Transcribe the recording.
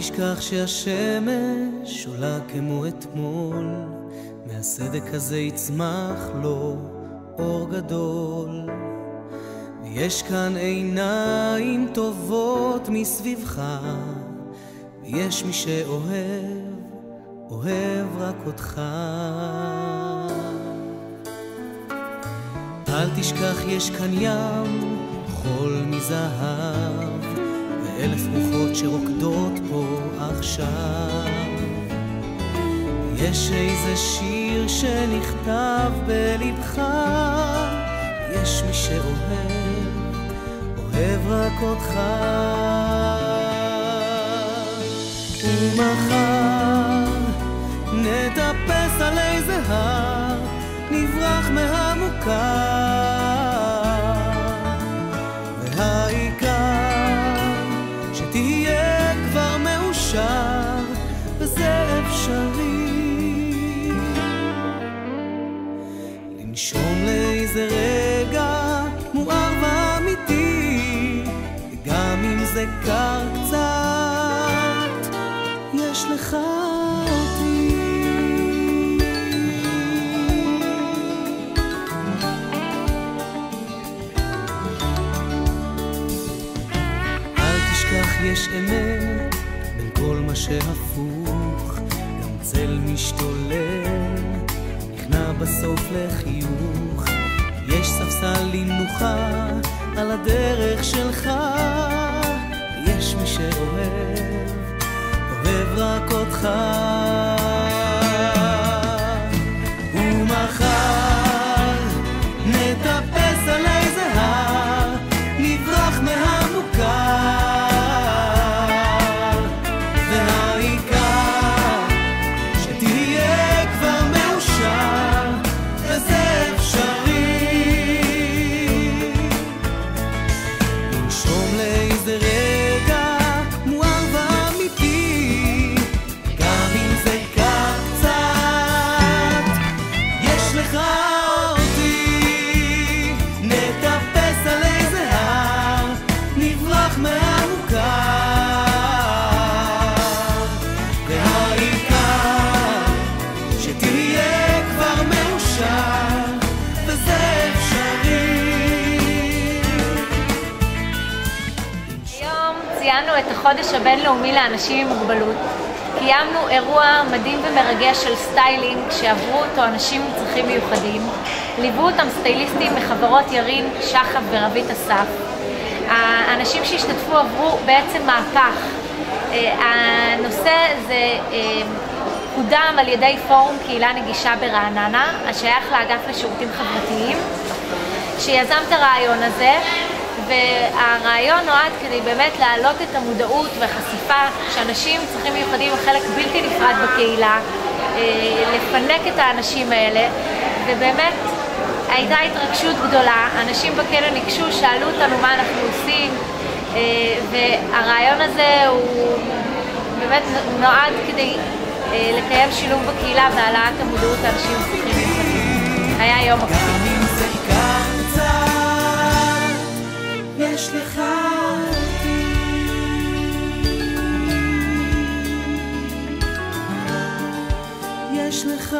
תשכח שהשמש עולה כמו אתמול, מהסדק הזה יצמח לו אור גדול. ויש כאן עיניים טובות מסביבך, ויש מי שאוהב, אוהב רק אותך. אל תשכח יש כאן ים חול מזהב, ואלף רוחות שרוקדות פה עכשיו. יש איזה שיר שנכתב בלבך, יש מי שאוהב, אוהב רק אותך. ומחר נטפס על איזה הר, נברח מהמוכר, והעיקר שתהיה כבר מאושר, וזה אפשרי. לנשום לאיזה רגע מואר ואמיתי, וגם אם זה קר קצת, יש לך אותי. יש אמת בין כל מה שהפוך, גם צל משתולל נכנע בסוף לחיוך. יש ספסל למנוחה על הדרך שלך, יש מי שאוהב, אוהב רק אותך. ומחר נטפס על איזה הר, נברח מהמוכר, את החודש הבינלאומי לאנשים עם מוגבלות. קיימנו אירוע מדהים ומרגש של סטיילינג שעברו אותו אנשים עם צרכים מיוחדים. ליוו אותם סטייליסטים מחברות ירין, שחף ורבית אסף. האנשים שהשתתפו עברו בעצם מהפך. הנושא זה קודם על ידי פורום קהילה נגישה ברעננה, השייך לאגף לשירותים חברתיים, שיזם את הרעיון הזה. והרעיון נועד כדי באמת להעלות את המודעות והחשיפה שאנשים עם צרכים מיוחדים הם חלק בלתי נפרד בקהילה, לפנק את האנשים האלה, ובאמת הייתה התרגשות גדולה. אנשים בכלא ניגשו, שאלו אותנו מה אנחנו עושים, והרעיון הזה הוא באמת נועד כדי לקיים שילוב בקהילה והעלאת המודעות לאנשים עם צרכים מיוחדים. היה יום מקסים. יש לך אותי, יש לך